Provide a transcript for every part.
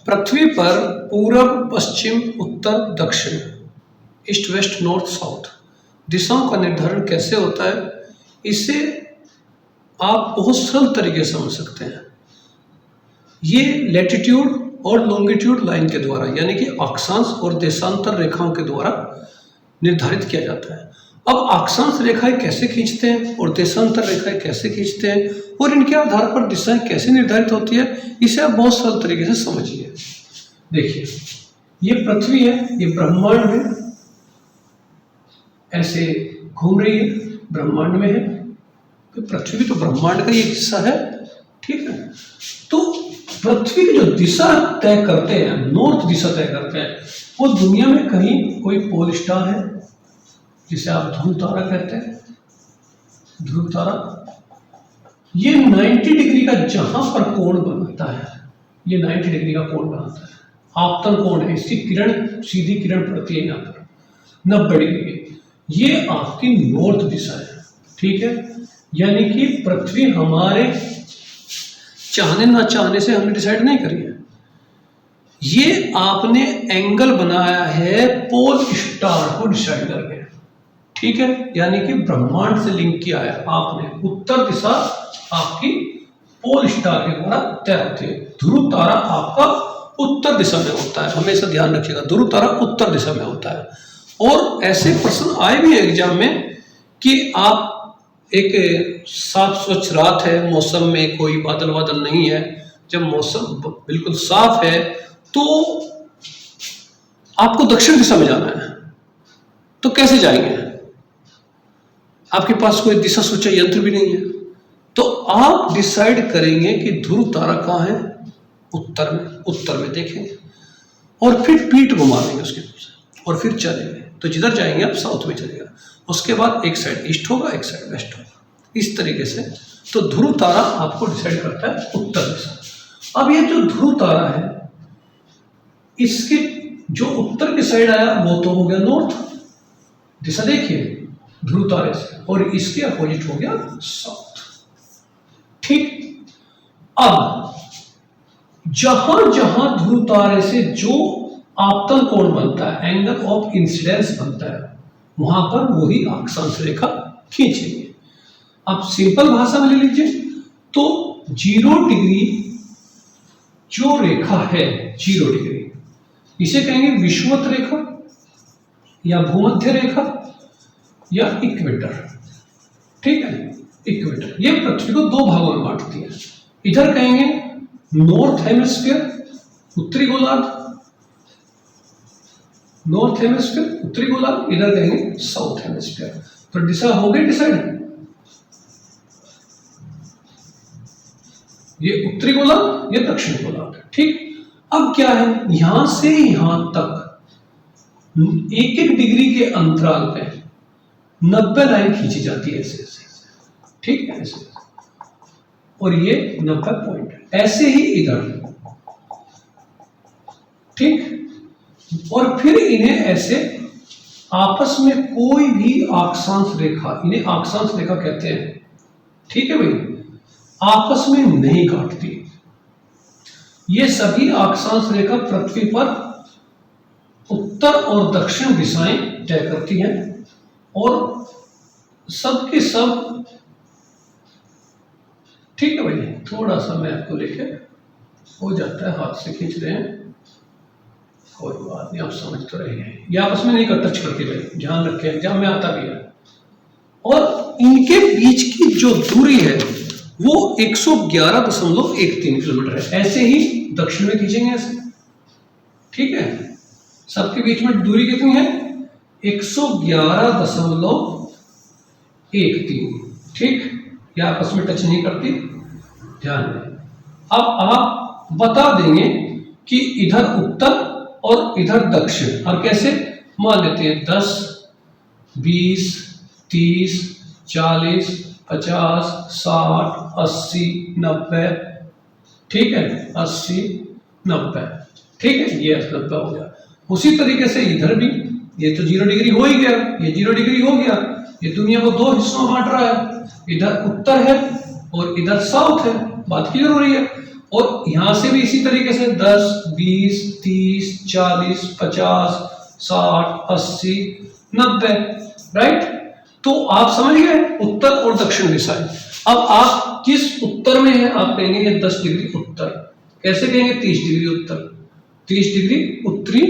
पृथ्वी पर पूरब, पश्चिम, उत्तर, दक्षिण, ईस्ट, वेस्ट, नॉर्थ, साउथ दिशाओं का निर्धारण कैसे होता है, इसे आप बहुत सरल तरीके से समझ सकते हैं। ये लैटिट्यूड और लॉन्गिट्यूड लाइन के द्वारा यानी कि अक्षांश और देशांतर रेखाओं के द्वारा निर्धारित किया जाता है। अब अक्षांश रेखाएं कैसे खींचते हैं और देशांतर रेखाएं कैसे खींचते हैं और इनके आधार पर दिशाएं कैसे निर्धारित होती है, इसे आप बहुत सरल तरीके से समझिए। देखिए, ये पृथ्वी है, ये ब्रह्मांड में ऐसे घूम रही है, ब्रह्मांड में है, तो पृथ्वी भी तो ब्रह्मांड का ही एक हिस्सा है, ठीक है। तो पृथ्वी की जो दिशा तय करते हैं, नॉर्थ दिशा तय करते हैं, वो दुनिया में कहीं कोई पोल स्टार है जिसे आप ध्रुव तारा कहते हैं, ध्रुव तारा। ये 90 डिग्री का जहां पर कोण बनाता है, ये 90 डिग्री का कोण बनाता है, आपतन कोण है, इसकी किरण, सीधी किरण पड़ती है यहाँ पर 90 डिग्री की, ये आपकी नॉर्थ दिशा है, ठीक है। यानी कि पृथ्वी हमारे चाहने ना चाहने से हमने डिसाइड नहीं करी है, ये आपने एंगल बनाया है पोल स्टार को डिसाइड करके, ठीक है। यानी कि ब्रह्मांड से लिंक किया है आपने। उत्तर दिशा आपकी पोल स्टार के द्वारा तय होती है। ध्रुव तारा आपका उत्तर दिशा में होता है, हमेशा ध्यान रखिएगा, ध्रुव तारा उत्तर दिशा में होता है। और ऐसे प्रश्न आए भी है एग्जाम में कि आप एक साफ स्वच्छ रात है, मौसम में कोई बादल वादल नहीं है, जब मौसम बिल्कुल साफ है तो आपको दक्षिण दिशा में जाना है, तो कैसे जाएंगे? आपके पास कोई दिशा सूचक यंत्र भी नहीं है, तो आप डिसाइड करेंगे कि ध्रुव तारा कहाँ है, उत्तर में, उत्तर में देखेंगे और फिर पीठ घुमा देंगे उसके पीछे और फिर चलेंगे, तो जिधर जाएंगे आप साउथ में चलेगा, उसके बाद एक साइड ईस्ट होगा, एक साइड वेस्ट होगा, इस तरीके से। तो ध्रुव तारा आपको डिसाइड करता है उत्तर दिशा। अब ये जो ध्रुव तारा है, इसके जो उत्तर की साइड आया वो तो हो गया नॉर्थ दिशा, देखिए ध्रुव तारे से, और इसके अपोजिट हो गया साउथ, ठीक। अब जहां जहां ध्रुव तारे से जो आपतन कोण बनता है, एंगल ऑफ इंसिडेंस बनता है, वहां पर वही अक्षांश रेखा खींचेंगे। अब सिंपल भाषा में ले लीजिए तो 0 डिग्री जो रेखा है, 0 डिग्री, इसे कहेंगे विषुवत रेखा या भूमध्य रेखा या इक्वेटर, ठीक है, इक्वेटर। ये पृथ्वी को 2 भागों में बांटती है। इधर कहेंगे नॉर्थ हेमिस्फीयर, उत्तरी गोलार्ध, नॉर्थ हेमिस्फीयर उत्तरी गोलार्ध, इधर कहेंगे साउथ हेमिस्फीयर। तो दिशा हो गई डिसाइड, ये उत्तरी गोलार्ध, ये दक्षिण गोलार्ध, ठीक। अब क्या है, यहां से यहां तक 1-1 डिग्री के अंतराल पे 90 लाइन खींची जाती है ऐसे, ठीक है, ऐसे, और ये 90 पॉइंट है, ऐसे ही इधर, ठीक। और फिर इन्हें ऐसे आपस में कोई भी अक्षांश रेखा, इन्हें अक्षांश रेखा कहते हैं, ठीक है भाई, आपस में नहीं काटती। ये सभी अक्षांश रेखा पृथ्वी पर उत्तर और दक्षिण दिशाएं तय करती हैं, और सबके सब, ठीक है भाई, थोड़ा सा मैं आपको लेके हो जाता है, हाथ से खींच रहे हैं, कोई बात नहीं, आप समझ तो रहे हैं, ये आपस में नहीं टच करती भाई, ध्यान रखें, एग्जाम में आता भी है। और इनके बीच की जो दूरी है वो 111.13 किलोमीटर है। ऐसे ही दक्षिण में खींचेंगे ऐसे, ठीक है, सबके बीच में दूरी कितनी है, 111.13, ठीक, या आपस में टच नहीं करती, ध्यान दें। अब आप बता देंगे कि इधर उत्तर और इधर दक्षिण, और कैसे मान लेते हैं 10, 20, 30, 40, 50, 60, 80, 90, ठीक है, 80, 90, ठीक है, ये 90 हो गया। उसी तरीके से इधर भी, ये तो 0 डिग्री हो ही गया, ये 0 डिग्री हो गया, ये दुनिया को 2 हिस्सों में बांट रहा है, इधर उत्तर है और इधर साउथ है, बात क्लियर हो रही है। और यहां से भी इसी तरीके से 10, 20, 30, 40, 50, 60, 80, 90, राइट। तो आप समझ गए उत्तर और दक्षिण दिशाएं। अब आप किस उत्तर में है आप कहेंगे ये 10 डिग्री उत्तर। कैसे कहेंगे? 30 डिग्री उत्तर, 30 डिग्री उत्तरी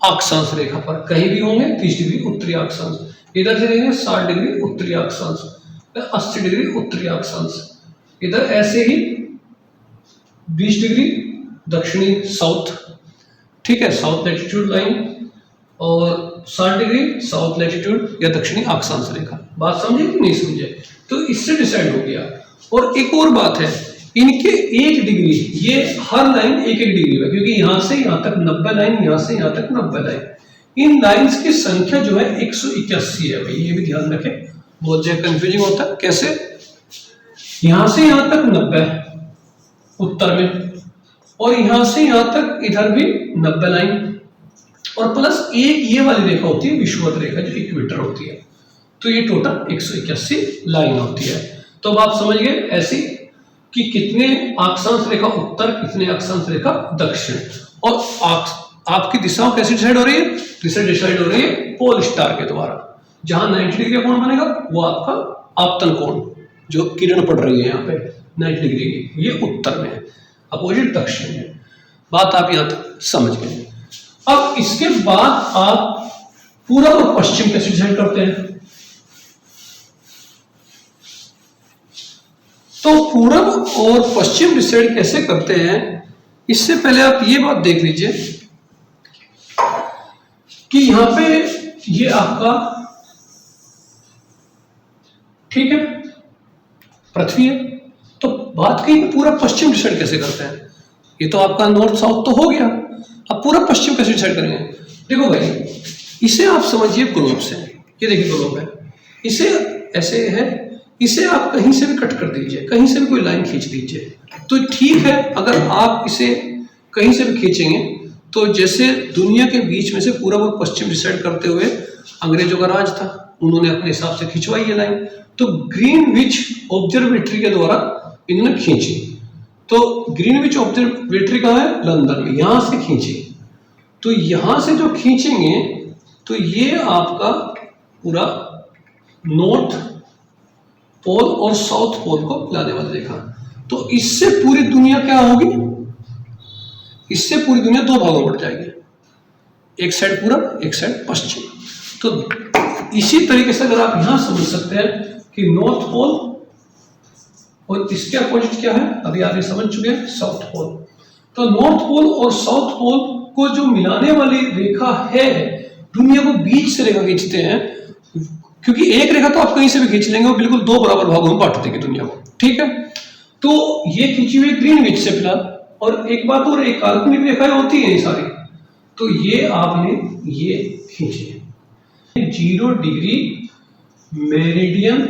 अक्षांश रेखा पर कहीं भी होंगे 30 डिग्री उत्तरी अक्षांश। इधर से कहेंगे 60 डिग्री उत्तरी अक्षांश, 80 डिग्री उत्तरी अक्षांश। इधर ऐसे ही 20 डिग्री दक्षिणी साउथ, ठीक है, साउथ लैटिट्यूड लाइन, और 60 डिग्री साउथ लैटिट्यूड या दक्षिणी अक्षांश रेखा। बात समझे कि नहीं समझे? तो इससे डिसाइड हो गया। और एक और बात है, इनके 1 डिग्री, ये हर लाइन 1-1 डिग्री है, क्योंकि यहां से यहां तक 90 लाइन, यहां से यहां तक 90 लाइन। इन लाइंस की संख्या जो है 181 है भाई, ये भी ध्यान रखें, बहुत ज्यादा कंफ्यूजिंग होता है। कैसे? यहां से यहां तक 90 उत्तर में, और यहां से यहां तक इधर भी 90 लाइन, और प्लस एक ये वाली रेखा होती है विषुवत रेखा जो इक्वेटर होती है। तो ये टोटल 181 लाइन होती है। तो अब आप समझ गए ऐसी कि कितने अक्षांश रेखा उत्तर, कितने अक्षांश रेखा दक्षिण, और आपकी दिशाओं कैसे डिसाइड हो रही है? दिशा डिसाइड हो रही है पोल स्टार के द्वारा। जहां 90 डिग्री का कोण बनेगा वो आपका आपतन कोण, जो किरण पड़ रही है यहाँ पे 90 डिग्री की, ये उत्तर में है, अपोजिट दक्षिण में। बात आप यहां तक समझ गए। अब इसके बाद आप पूरब और पश्चिम कैसे डिसाइड करते हैं? तो पूरब और पश्चिम डिसाइड कैसे करते हैं, इससे पहले आप ये बात देख लीजिए कि यहां पे ये आपका, ठीक है, पृथ्वी है। तो बात की पूरब पश्चिम डिसाइड कैसे करते हैं? ये तो आपका नॉर्थ साउथ तो हो गया, अब पूरब पश्चिम कैसे डिसाइड करेंगे? देखो भाई, इसे आप समझिए ग्लोब से, ये देखिए ग्लोब है, इसे ऐसे है, इसे आप कहीं से भी कट कर दीजिए, कहीं से भी कोई लाइन खींच दीजिए तो ठीक है। अगर आप इसे कहीं से भी खींचेंगे तो जैसे दुनिया के बीच में से पूरब और पश्चिम डिसाइड करते हुए अंग्रेजों का राज था, उन्होंने अपने हिसाब से खिंचवाई ये लाइन, तो ग्रीनविच ऑब्जर्वेटरी के द्वारा इन्होंने खींची। तो ग्रीनविच ऑब्जर्वेटरी कहाँ है? लंदन में, यहां से खींची। तो यहां से जो खींचेंगे तो ये आपका पूरा नॉर्थ पोल और साउथ पोल को मिलाने वाला रेखा। तो इससे पूरी दुनिया क्या होगी? इससे पूरी दुनिया 2 भागों में बढ़ जाएगी, एक साइड पूरब, एक साइड पश्चिम। तो इसी तरीके से अगर आप यहां समझ सकते हैं कि नॉर्थ पोल और इसके अपोजिट क्या है, अभी आप ये समझ चुके हैं, साउथ पोल। तो नॉर्थ पोल और साउथ पोल को जो मिलाने वाली रेखा है, दुनिया को बीच से रेखा खींचते हैं, क्योंकि एक रेखा तो आप कहीं से भी खींच लेंगे, वो बिल्कुल 2 बराबर भागों में बांट देगी दुनिया को, ठीक है। तो ये खींची हुई ग्रीनविच से फिलहाल, और एक बात और, एक काल्पनिक रेखाएं होती है ये सारी, तो ये आपने ये खींची है 0 डिग्री मेरिडियन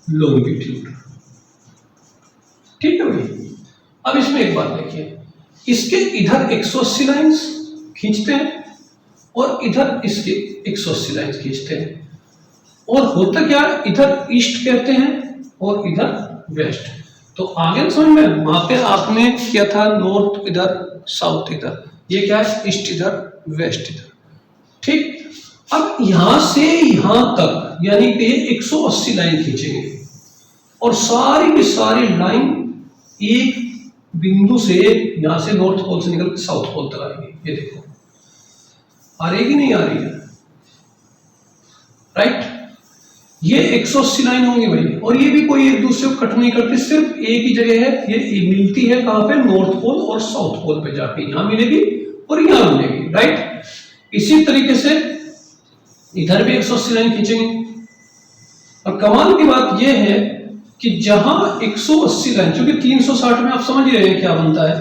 लॉन्गिट्यूड, ठीक है भाई। अब इसमें एक बात देखिए, इसके इधर 180 लाइंस खींचते हैं और इधर इसके 180 लाइंस खींचते हैं, और होता क्या, इधर ईस्ट कहते हैं और इधर वेस्ट। तो आगे समझ में, वहां पे आपने किया था नॉर्थ इधर, साउथ इधर, ये क्या है, ईस्ट इधर, वेस्ट इधर, ठीक। अब यहां से यहां तक यानी कि 180 लाइन खींचेंगे, और सारी की सारी लाइन एक बिंदु से, यहां से नॉर्थ पोल से निकल साउथ पोल तक आएगी। ये देखो, आ रही कि नहीं आ रही है, राइट। ये 180 लाइन होंगी भाई, और ये भी कोई एक दूसरे को कट नहीं करती, सिर्फ एक ही जगह है, ये मिलती है कहां पे, नॉर्थ पोल और साउथ पोल पे जाके, यहां मिलेगी और यहां मिलेगी, राइट। इसी तरीके से इधर भी 180 लाइन खींचेंगे, और कमाल की बात यह है कि जहां 180 लाइन, क्योंकि 360 में आप समझ ही रहे हैं क्या बनता है,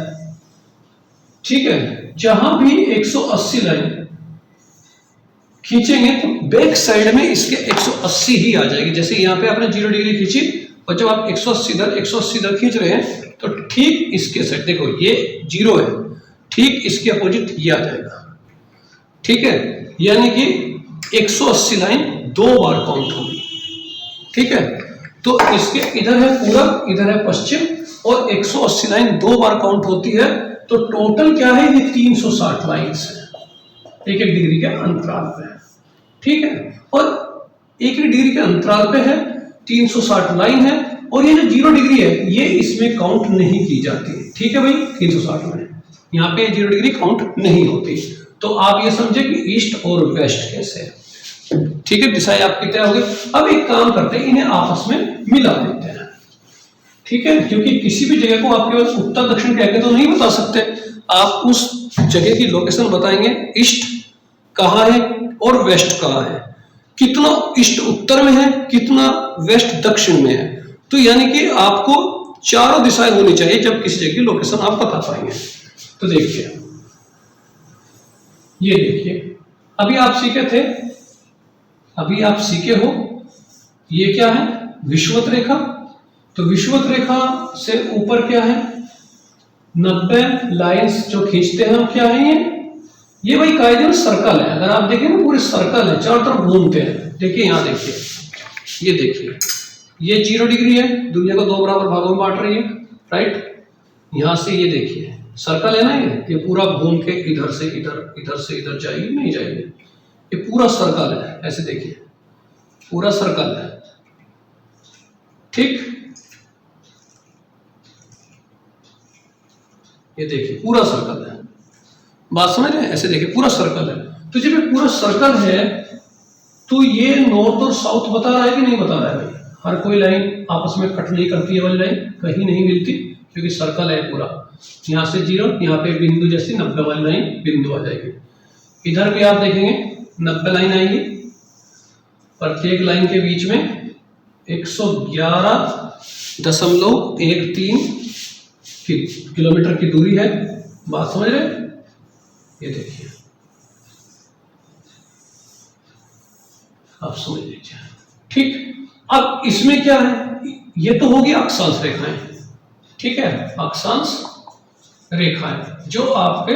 ठीक है, जहां भी 180 लाइन खींचेंगे तो बैक साइड में इसके 180 ही आ जाएगी। जैसे यहां पे आपने 0 डिग्री खींची, और जब आप 180 इधर खींच रहे हैं तो ठीक इसके साइड देखो, ये 0 है, ठीक इसके अपोजिट ये आ जाएगा, ठीक है। यानी कि 180 लाइन 2 बार काउंट होगी, ठीक है। तो इसके इधर है पूरब, इधर है पश्चिम, और 180 लाइन 2 बार काउंट होती है। तो टोटल क्या है, ये 360 लाइन्स है, एक एक डिग्री के अंतराल पे है, ठीक है। और एक एक डिग्री के अंतराल पे है, 360 लाइन है, और ये जो 0 डिग्री है ये इसमें काउंट नहीं की जाती, ठीक है भाई। 360 लाइन यहाँ पे 0 डिग्री काउंट नहीं होती। तो आप ये समझे कि ईस्ट और वेस्ट कैसे है, ठीक है, दिशाएं आपकी तय हो गई। अब एक काम करते हैं, इन्हें आपस में मिला देते हैं, ठीक है, क्योंकि किसी भी जगह को आप केवल उत्तर दक्षिण कह के तो नहीं बता सकते, आप उस जगह की लोकेशन बताएंगे, ईस्ट कहाँ है और वेस्ट कहाँ है, कितना ईस्ट उत्तर में है, कितना वेस्ट दक्षिण में है। तो यानी कि आपको चारों दिशाएं होनी चाहिए जब किसी जगह की लोकेशन आप बता पाएंगे। तो देखिए, ये देखिए, अभी आप सीखे थे, अभी आप सीखे हो, ये क्या है, विषुवत रेखा। तो विषुवत रेखा से ऊपर क्या है, 90 लाइंस जो खींचते हैं हम, क्या है ये भाई कायदे सर्कल है। अगर आप देखें ना, पूरे सर्कल है, चारों तरफ घूमते हैं। देखिए यहाँ देखिए, ये देखिए, ये 0 डिग्री है, दुनिया को 2 बराबर भागों में बांट रही है, राइट। यहां से ये देखिए सर्कल है ना, ये पूरा घूम के इधर से इधर, इधर से इधर जाएगी, नहीं जाएगी, ये पूरा सर्कल है। ऐसे देखिए, पूरा सर्कल है, ठीक। ये देखिए पूरा सर्कल है, बात समझ रहे हैं, ऐसे देखिए पूरा सर्कल है। तो जब ये पूरा सर्कल है तो ये नॉर्थ और साउथ बता रहा है कि नहीं बता रहा है भाई। हर कोई लाइन आपस में कट नहीं करती है, वाली लाइन कहीं नहीं मिलती, क्योंकि सर्कल है पूरा। यहाँ से 0, यहाँ पे बिंदु जैसी 90 वाली लाइन बिंदु आ जाएगी। इधर भी आप देखेंगे 90 लाइन आएंगी, प्रत्येक लाइन के बीच में 111.13 किलोमीटर की दूरी है। बात समझ रहे? ये देखिए, आप समझ लीजिए, ठीक। अब इसमें क्या है, ये तो होगी अक्षांश रेखाएं, ठीक है, अक्षांश रेखाएं जो आपके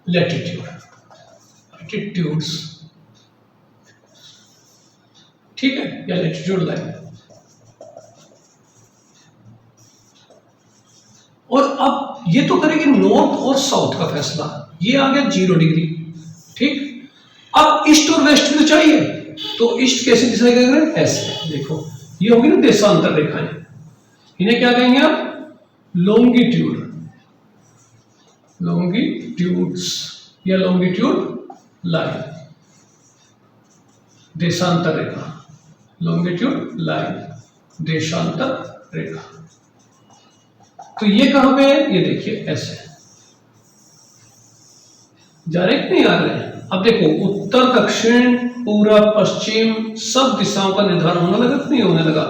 लैटिट्यूड्स, ठीक है, या लैटिट्यूड लाइन। और अब ये तो करेगी नॉर्थ और साउथ का फैसला, ये आ गया 0 डिग्री, ठीक। अब ईस्ट और वेस्ट भी चाहिए, तो ईस्ट कैसे दिशा करेंगे, ऐसे देखो, ये होगी ना देशांतर रेखाएं, इन्हें क्या कहेंगे आप, लॉन्गिट्यूड, लॉन्गिट्यूड्स या लॉन्गिट्यूड लाइन, देशांतर रेखा, लॉन्गिट्यूड लाइन, देशांतर रेखा। तो ये कहां पे है, ये देखिए ऐसे जा रहे नहीं आ रहे हैं। अब देखो, उत्तर दक्षिण पूर्व पश्चिम सब दिशाओं का निर्धारण होने लगा, नहीं होने लगा।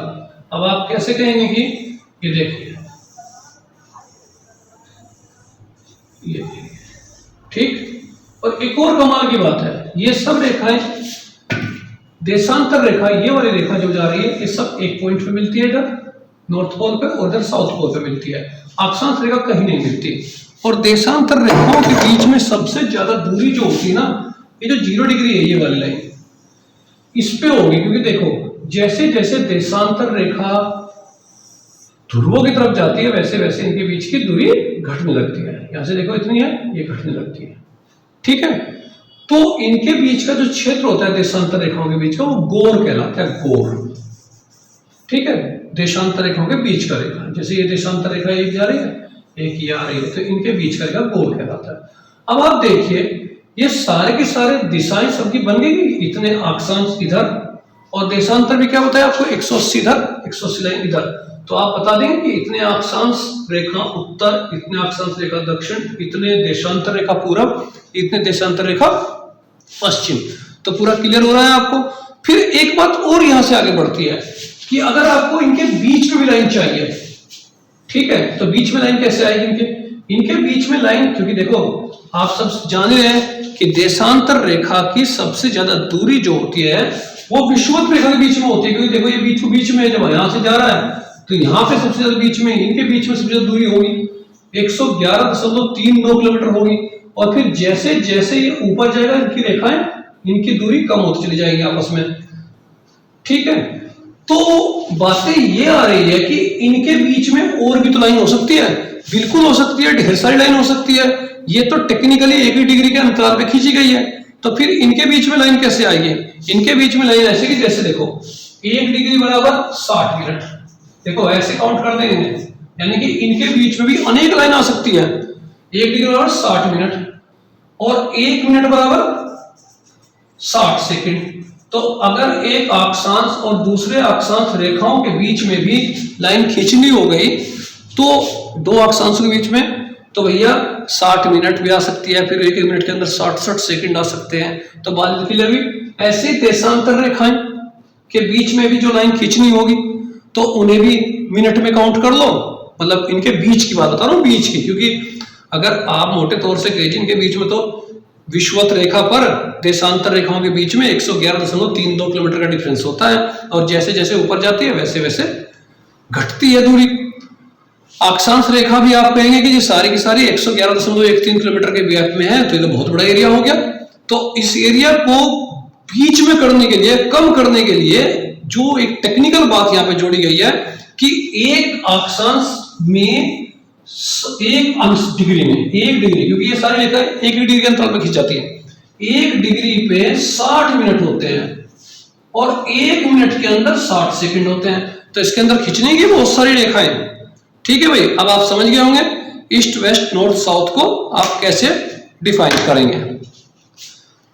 अब आप कैसे कहेंगे कि ये देखिए, ये देखिए, ठीक। और एक और कमाल की बात है, ये सब रेखाएं, देशांतर रेखा, ये वाली रेखा जो जा रही है, ये सब एक पॉइंट पे मिलती है, इधर नॉर्थ पोल पे और इधर साउथ पोल पे मिलती है। अक्षांश रेखा कहीं नहीं मिलती। और देशांतर रेखाओं के बीच में सबसे ज्यादा दूरी जो होती है ना, ये जो 0 डिग्री है, ये वाली लाइन इस पे होगी, क्योंकि देखो जैसे जैसे देशांतर रेखा ध्रुवों की तरफ जाती है, वैसे वैसे इनके बीच की दूरी घटने लगती है। यहां से देखो इतनी है, ये घटने लगती है, ठीक है। तो इनके बीच का जो क्षेत्र होता है देशांतर रेखाओं के बीच का, वो गोर कहलाता है, गोर, ठीक है। देशांतर रेखाओं के बीच का रेखा, जैसे ये देशांतर रेखा एक जा रही है, एक ये आ रही है, तो इनके बीच का रेखा गोर कहलाता है। अब आप देखिए, ये सारे के सारे दिशाएं सबकी बन गई, इतने अक्षांश इधर, और देशांतर भी क्या बताया आपको, 180 इधर, 180 लाइन इधर। तो आप बता देंगे कि इतने अक्षांश रेखा उत्तर, इतने अक्षांश रेखा दक्षिण, इतने देशांतर रेखा पूरब, इतने देशांतर रेखा पश्चिम। तो पूरा क्लियर हो रहा है आपको। फिर एक बात और यहां से आगे बढ़ती है कि अगर आपको इनके बीच में भी लाइन चाहिए, ठीक है, तो बीच में लाइन कैसे आएगी इनके बीच में लाइन, क्योंकि देखो आप सब जान रहे हैं कि देशांतर रेखा की सबसे ज्यादा दूरी जो होती है वो विषुवत रेखा के बीच में होती है, क्योंकि देखो ये बीच में जब यहां से जा रहा है तो यहाँ पे सबसे ज्यादा बीच में, इनके बीच में सबसे ज्यादा दूरी होगी 111.39 किलोमीटर होगी। और फिर जैसे जैसे ये ऊपर जाएगा, इनकी रेखाएं, इनकी दूरी कम होती चली जाएगी आपस में। ठीक है, तो बातें ये आ रही है कि इनके बीच में और भी तो लाइन हो सकती है, बिल्कुल हो सकती है, ढेर सारी लाइन हो सकती है। ये तो टेक्निकली एक ही डिग्री के अंतराल पे खींची गई है, तो फिर इनके बीच में लाइन कैसे आएगी? इनके बीच में लाइन ऐसे कि जैसे देखो 1 डिग्री बराबर 60 मिनट, देखो ऐसे काउंट कर देंगे, यानी कि इनके बीच में भी अनेक लाइन आ सकती है। 1 डिग्री बराबर 60 मिनट और 1 मिनट बराबर 60 सेकंड। तो अगर एक अक्षांश और दूसरे अक्षांश रेखाओं के बीच में भी लाइन खींचनी हो गई तो दो अक्षांशों के बीच में, तो भैया 60 मिनट भी आ सकती है, फिर 1 मिनट के अंदर 60 सेकंड आ सकते हैं। तो बात क्लियर हुई। ऐसे देशांतर रेखाएं के बीच में भी जो लाइन खींचनी होगी तो उन्हें भी मिनट में काउंट कर लो, मतलब इनके बीच की बात बता रहा हूं, बीच की, क्योंकि अगर आप मोटे तौर से कहें इनके बीच में तो विषुवत रेखा पर देशांतर रेखाओं के बीच में 111.32 किलोमीटर का डिफरेंस होता है, और जैसे जैसे ऊपर जाती है वैसे वैसे घटती है दूरी। अक्षांश रेखा भी आप कहेंगे कि ये सारी की सारी 111.13 किलोमीटर के गैप में है, तो ये तो बहुत बड़ा एरिया हो गया। तो इस एरिया को बीच में करने के लिए, कम करने के लिए जो एक टेक्निकल बात यहाँ पे जोड़ी गई है कि एक अक्षांश में 1 डिग्री में 1 डिग्री, क्योंकि ये सारी रेखा 1 डिग्री के अंतराल में खींच जाती है, 1 डिग्री पे 60 मिनट होते हैं और 1 मिनट के अंदर 60 सेकंड होते हैं। तो इसके अंदर खींचने की बहुत सारी रेखाएं। ठीक है भाई, अब आप समझ गए होंगे ईस्ट वेस्ट नॉर्थ साउथ को आप कैसे डिफाइन करेंगे।